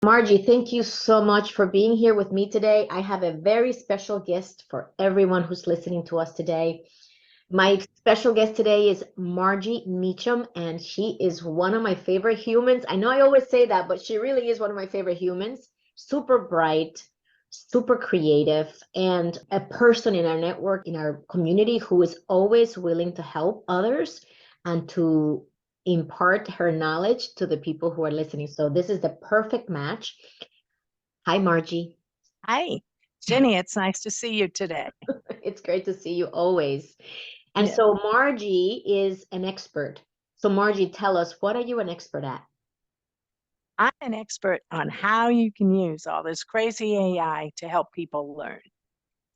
Margie, thank you so much for being here with me today. I have a very special guest for everyone who's listening to us today. My special guest today is Margie Meecham, and she is one of my favorite humans. I know I always say that, but she really is one of my favorite humans. Super bright, super creative, and a person in our network, in our community, who is always willing to help others and to impart her knowledge to the people who are listening. So this is the perfect match. Hi, Margie. Hi, Ginny. It's nice to see you today. It's great to see you always. And Yeah, so Margie is an expert. So Margie, tell us, what are you an expert at? I'm an expert on how you can use all this crazy AI to help people learn.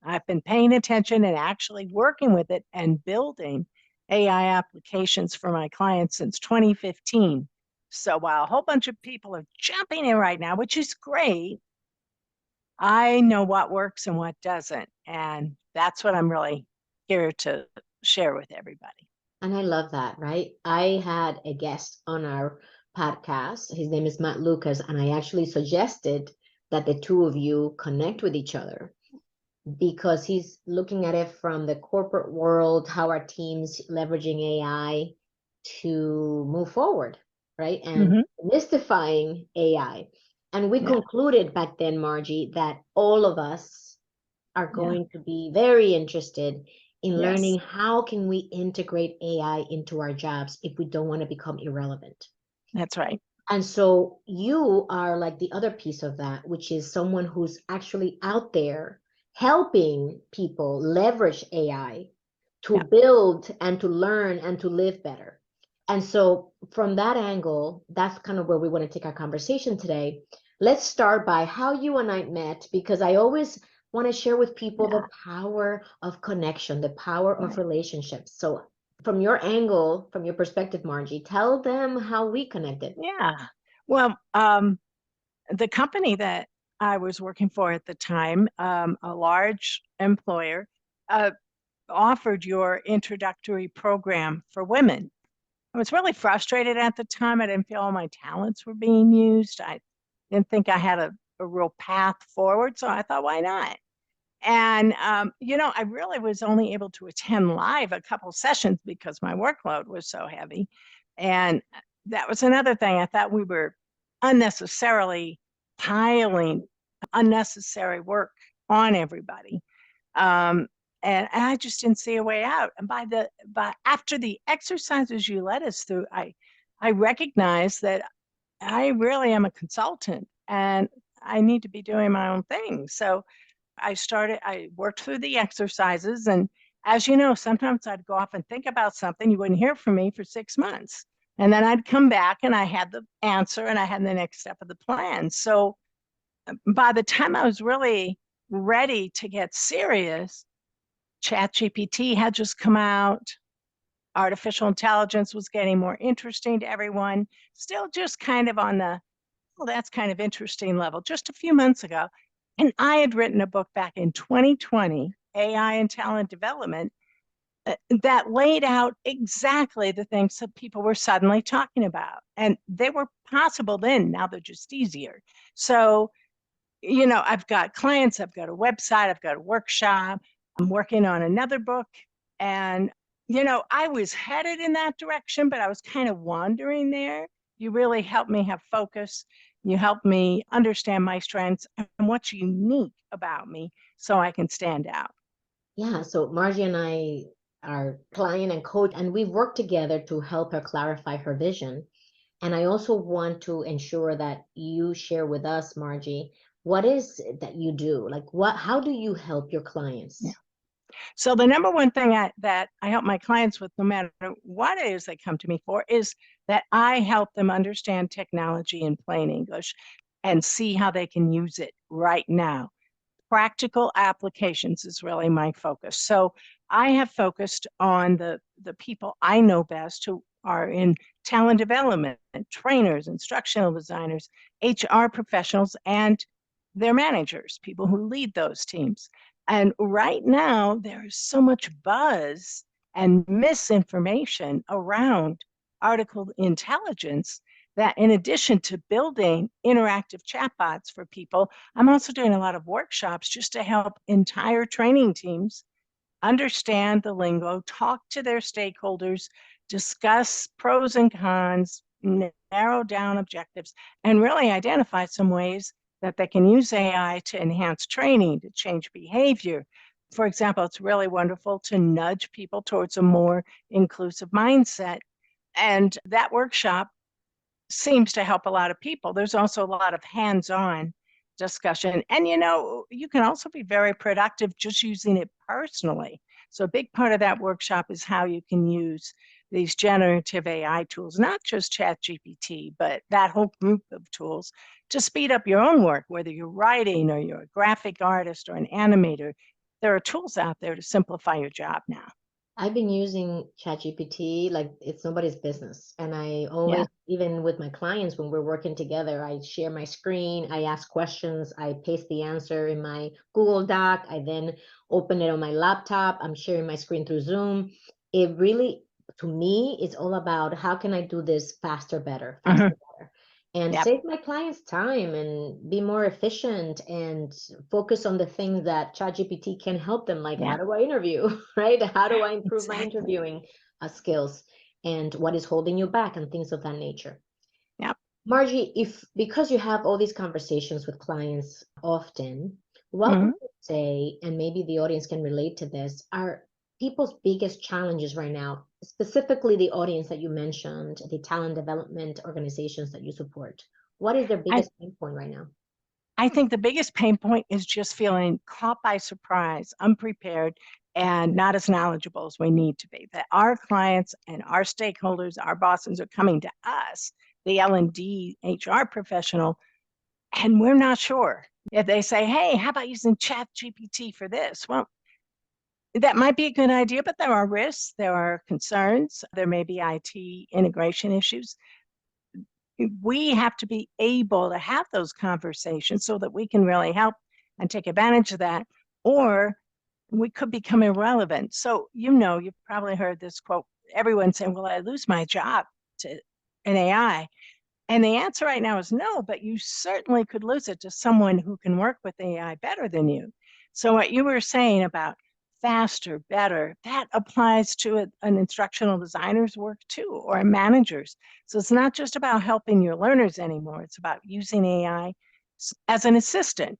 I've been paying attention and actually working with it and building AI applications for my clients since 2015. So while a whole bunch of people are jumping in right now, which is great, I know what works and what doesn't. And that's what I'm really here to share with everybody. And I love that, right? I had a guest on our podcast. His name is Matt Lucas, and I actually suggested that the two of you connect with each other because he's looking at it from the corporate world, how our teams leveraging AI to move forward, right? And Mhm. mystifying AI. And we Yeah, concluded back then, Margie, that all of us are yeah, going to be very interested in yes, learning how can we integrate AI into our jobs if we don't want to become irrelevant. that's right. And so you are like the other piece of that, which is someone who's actually out there helping people leverage AI to Yeah. build and to learn and to live better. And so from that angle, that's kind of where we want to take our conversation today. Let's start by how you and I met, because I always want to share with people the Yeah, power of connection, the power of right. relationships. So from your angle, from your perspective, Margie, tell them how we connected. Yeah. Well, the company that I was working for at the time, a large employer, uh, offered your introductory program for women. I was really frustrated at the time. I didn't feel all my talents were being used. I didn't think I had a real path forward. So I thought, why not? And, I really was only able to attend live a couple sessions because my workload was so heavy. And that was another thing. I thought we were unnecessarily piling unnecessary work on everybody. Um, and I just didn't see a way out. And by after the exercises you led us through, I recognized that I really am a consultant and I need to be doing my own thing. So I worked through the exercises. And as you know, sometimes I'd go off and think about something. You wouldn't hear from me for 6 months. And then I'd come back and I had the answer and I had the next step of the plan. So by the time I was really ready to get serious, ChatGPT had just come out. Artificial intelligence was getting more interesting to everyone, still just kind of on the, well, that's kind of interesting level just a few months ago. And I had written a book back in 2020, AI and Talent Development, that laid out exactly the things that people were suddenly talking about. And they were possible then, now they're just easier. So, I've got clients, I've got a website, I've got a workshop, I'm working on another book. And, I was headed in that direction, but I was kind of wandering there. You really helped me have focus. You helped me understand my strengths and what's unique about me so I can stand out. Yeah, so Margie and I are client and coach, and we've worked together to help her clarify her vision. And I also want to ensure that you share with us, Margie, what is it that you do? Like how do you help your Yeah. clients? So the number one thing that I help my clients with, no matter what it is they come to me for, is that I help them understand technology in plain English and see how they can use it right now. Practical applications is really my focus. So I have focused on the people I know best who are in talent development, trainers, instructional designers, HR professionals, and their managers, people who lead those teams. And right now, there is so much buzz and misinformation around artificial intelligence that in addition to building interactive chatbots for people, I'm also doing a lot of workshops just to help entire training teams understand the lingo, talk to their stakeholders, discuss pros and cons, narrow down objectives, and really identify some ways that they can use AI to enhance training, to change behavior. For example, it's really wonderful to nudge people towards a more inclusive mindset. And that workshop seems to help a lot of people. There's also a lot of hands-on discussion. And you can also be very productive just using it personally. So a big part of that workshop is how you can use these generative AI tools, not just ChatGPT, but that whole group of tools to speed up your own work, whether you're writing or you're a graphic artist or an animator. There are tools out there to simplify your job now. I've been using ChatGPT like it's nobody's business. And I always, Yeah. even with my clients, when we're working together, I share my screen, I ask questions, I paste the answer in my Google Doc, I then open it on my laptop, I'm sharing my screen through Zoom. It really, to me, it's all about how can I do this faster, better, faster, better, and Yep. save my clients time and be more efficient and focus on the things that ChatGPT can help them, like how do I interview, right? How do I improve my Exactly. interviewing skills, and what is holding you back and things of that nature. Yep. Margie, if because you have all these conversations with clients often, what would you say, and maybe the audience can relate to this, are people's biggest challenges right now, specifically the audience that you mentioned, the talent development organizations that you support? What is their I, biggest pain point right now? I think the biggest pain point is just feeling caught by surprise, unprepared, and not as knowledgeable as we need to be. That our clients and our stakeholders, our bosses are coming to us, the L&D HR professional, and we're not sure. If they say, hey, how about using ChatGPT for this? Well, that might be a good idea, but there are risks, there are concerns, there may be IT integration issues. We have to be able to have those conversations so that we can really help and take advantage of that, or we could become irrelevant. So, you've probably heard this quote, everyone saying, will I lose my job to an AI? And the answer right now is no, but you certainly could lose it to someone who can work with AI better than you. So what you were saying about faster, better, that applies to an instructional designer's work too, or a manager's. So it's not just about helping your learners anymore. It's about using AI as an assistant.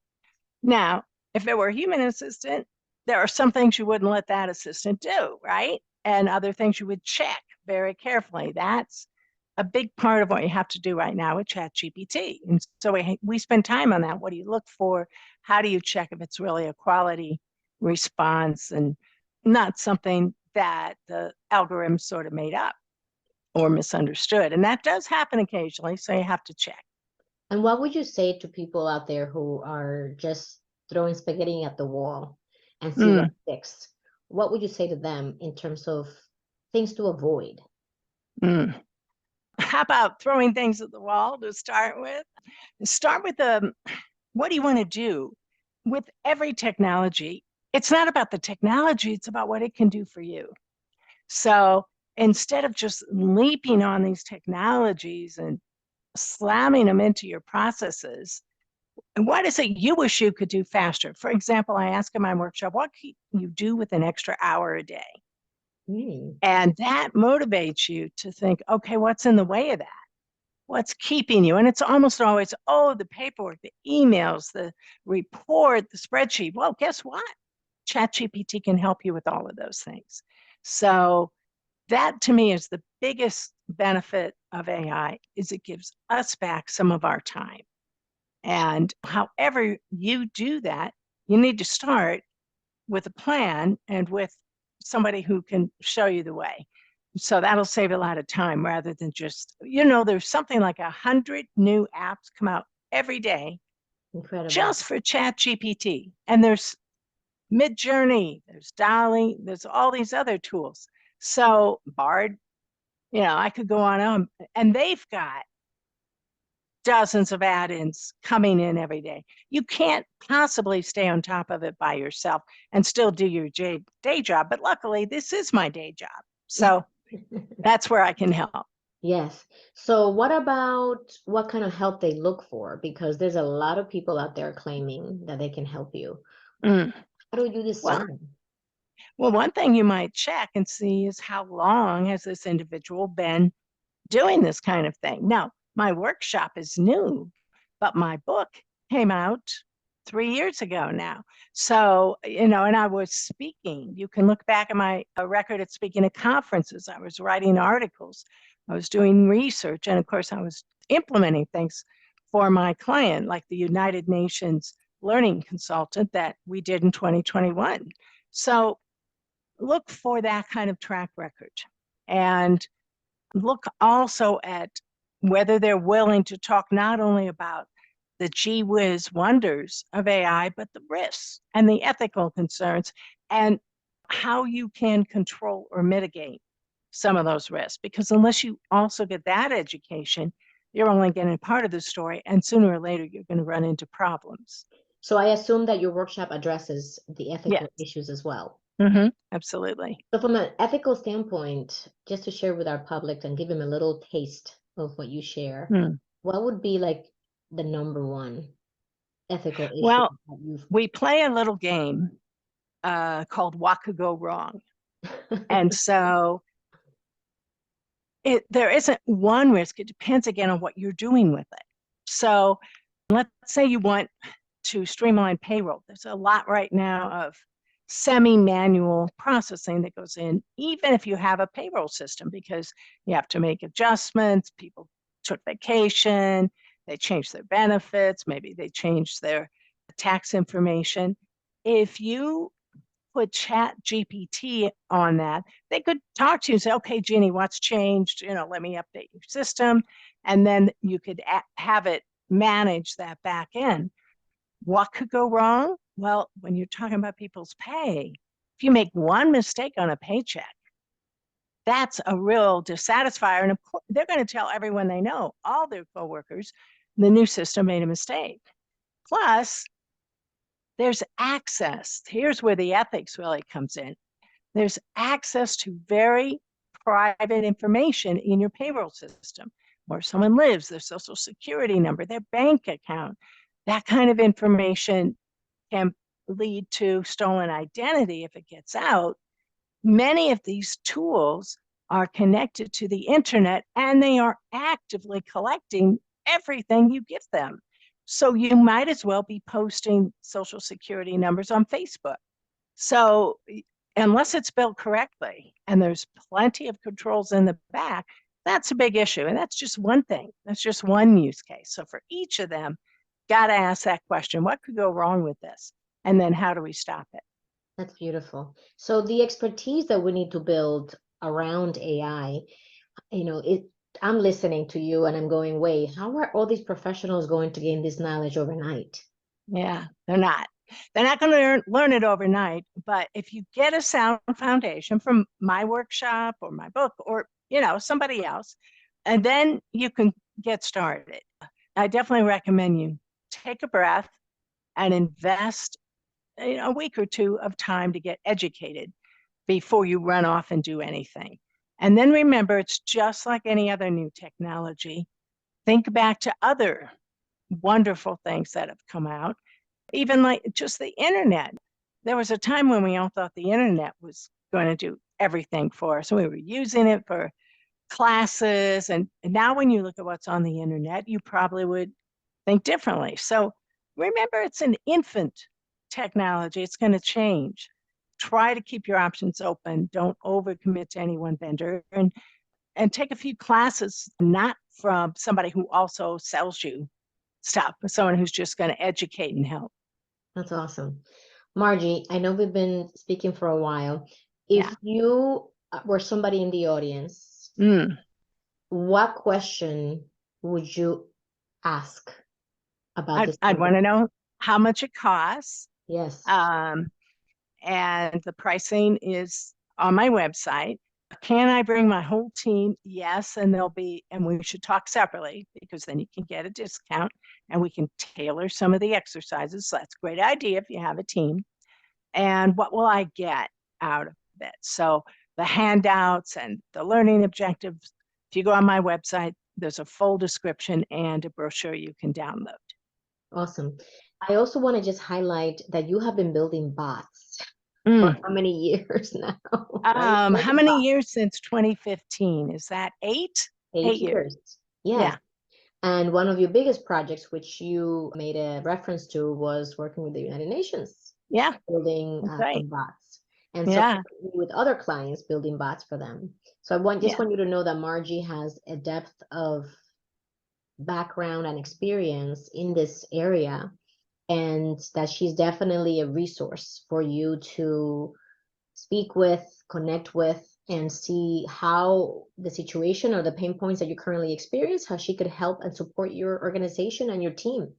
Now, if it were a human assistant, there are some things you wouldn't let that assistant do, right? And other things you would check very carefully. That's a big part of what you have to do right now with ChatGPT. And so we spend time on that. What do you look for? How do you check if it's really a quality response and not something that the algorithm sort of made up or misunderstood? And that does happen occasionally, so you have to check. And what would you say to people out there who are just throwing spaghetti at the wall and see what sticks? What would you say to them in terms of things to avoid? How about throwing things at the wall to start with? Start with what do you want to do? With every technology, it's not about the technology, it's about what it can do for you. So instead of just leaping on these technologies and slamming them into your processes, what is it you wish you could do faster? For example, I ask in my workshop, what can you do with an extra hour a day? And that motivates you to think, okay, what's in the way of that? What's keeping you? And it's almost always, the paperwork, the emails, the report, the spreadsheet. Well, guess what? ChatGPT can help you with all of those things. So that to me is the biggest benefit of AI is it gives us back some of our time. And however you do that, you need to start with a plan and with somebody who can show you the way. So that'll save a lot of time rather than just, there's something like 100 new apps come out every day. Incredible. Just for ChatGPT. And there's Midjourney, there's Dolly, there's all these other tools. So Bard, I could go on, and they've got dozens of add-ins coming in every day. You can't possibly stay on top of it by yourself and still do your day job. But luckily, this is my day job. So that's where I can help. Yes. So what about what kind of help they look for? Because there's a lot of people out there claiming that they can help you. Mm. How do you Well, discern? well, one thing you might check and see is how long has this individual been doing this kind of thing. Now, my workshop is new, but my book came out 3 years ago now. So, and I was speaking. You can look back at my record at speaking at conferences. I was writing articles, I was doing research, and of course, I was implementing things for my client, like the United Nations learning consultant that we did in 2021. So, look for that kind of track record. And look also at whether they're willing to talk not only about the gee whiz wonders of AI, but the risks and the ethical concerns and how you can control or mitigate some of those risks. Because unless you also get that education, you're only getting part of the story, and sooner or later you're going to run into problems. So I assume that your workshop addresses the Yes. ethical issues as well. Absolutely. So from an ethical standpoint, just to share with our public and give them a little taste of what you share, what would be like the number one ethical issue Well, that you've we play a little game called What Could Go Wrong. And so there isn't one risk. It depends again on what you're doing with it. So let's say you want to streamline payroll. There's a lot right now of semi-manual processing that goes in, even if you have a payroll system, because you have to make adjustments. People took vacation, they changed their benefits, maybe they changed their tax information. If you put ChatGPT on that, they could talk to you and say, okay, Ginny, what's changed? Let me update your system. And then you could have it manage that back end. What could go wrong? Well, when you're talking about people's pay, if you make one mistake on a paycheck, that's a real dissatisfier. And of course, they're going to tell everyone they know, all their coworkers, the new system made a mistake. Plus, there's access. Here's where the ethics really comes in. There's access to very private information in your payroll system, where someone lives, their social security number, their bank account. That kind of information can lead to stolen identity if it gets out. Many of these tools are connected to the internet and they are actively collecting everything you give them. So you might as well be posting social security numbers on Facebook. So unless it's built correctly and there's plenty of controls in the back, that's a big issue. And that's just one thing. That's just one use case. So for each of them, got to ask that question, what could go wrong with this? And then how do we stop it? That's beautiful. So the expertise that we need to build around AI, I'm listening to you and I'm going, wait, how are all these professionals going to gain this knowledge overnight? Yeah, they're not. They're not going to learn it overnight. But if you get a sound foundation from my workshop or my book or, somebody else, and then you can get started. I definitely recommend you take a breath and invest a week or two of time to get educated before you run off and do anything. And then remember, it's just like any other new technology. Think back to other wonderful things that have come out, even like just the internet. There was a time when we all thought the internet was going to do everything for us. We were using it for classes. And now when you look at what's on the internet, you probably would think differently. So remember, it's an infant technology. It's going to change. Try to keep your options open. Don't overcommit to any one vendor, and take a few classes, not from somebody who also sells you stuff, but someone who's just going to educate and help. That's awesome. Margie, I know we've been speaking for a while. If Yeah. you were somebody in the audience, what question would you ask about this? I'd want to know how much it costs. Yes. And the pricing is on my website. Can I bring my whole team? Yes, and we should talk separately because then you can get a discount and we can tailor some of the exercises. So that's a great idea if you have a team. And what will I get out of it? So the handouts and the learning objectives, If you go on my website, there's a full description and a brochure you can download. Awesome. I also want to just highlight that you have been building bots for how many years now? Right? How many years since 2015? Is that 8? 8 years. Yes. Yeah. And one of your biggest projects, which you made a reference to, was working with the United Nations. Yeah. Building Right. some bots. And Yeah. so with other clients, building bots for them. So I want you to know that Margie has a depth of background and experience in this area, and that she's definitely a resource for you to speak with, connect with, and see how the situation or the pain points that you currently experience, how she could help and support your organization and your team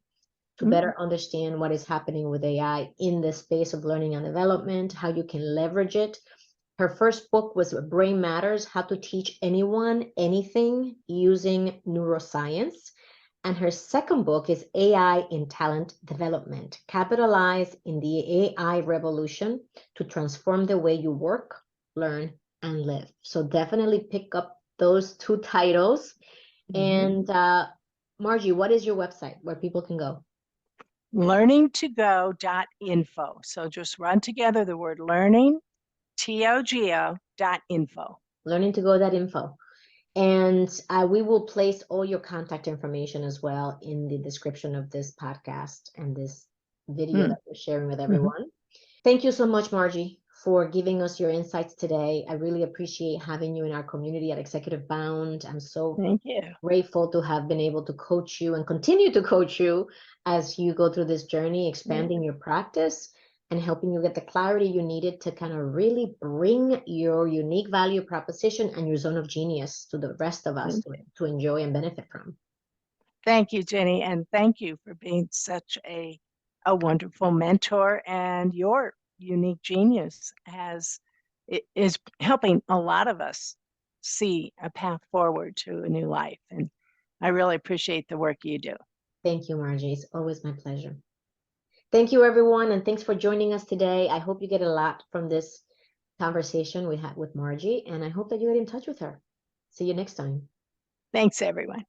to better understand what is happening with AI in the space of learning and development, how you can leverage it. Her first book was Brain Matters, How to Teach Anyone Anything Using Neuroscience. And her second book is AI in Talent Development, Capitalize in the AI Revolution to Transform the Way You Work, Learn, and Live. So definitely pick up those 2 titles. And Margie, what is your website where people can go? Learningtogo.info. So just run together the word learning, TOGO.info. Learningtogo.info. And we will place all your contact information as well in the description of this podcast and this video that we're sharing with everyone. Thank you so much, Margie, for giving us your insights today. I really appreciate having you in our community at Executive Bound. I'm so grateful to have been able to coach you and continue to coach you as you go through this journey, expanding your practice and helping you get the clarity you needed to kind of really bring your unique value proposition and your zone of genius to the rest of us to enjoy and benefit from. Thank you, Ginny, and thank you for being such a wonderful mentor, and your unique genius is helping a lot of us see a path forward to a new life. And I really appreciate the work you do. Thank you, Margie. It's always my pleasure. Thank you, everyone, and thanks for joining us today. I hope you get a lot from this conversation we had with Margie, and I hope that you get in touch with her. See you next time. Thanks, everyone.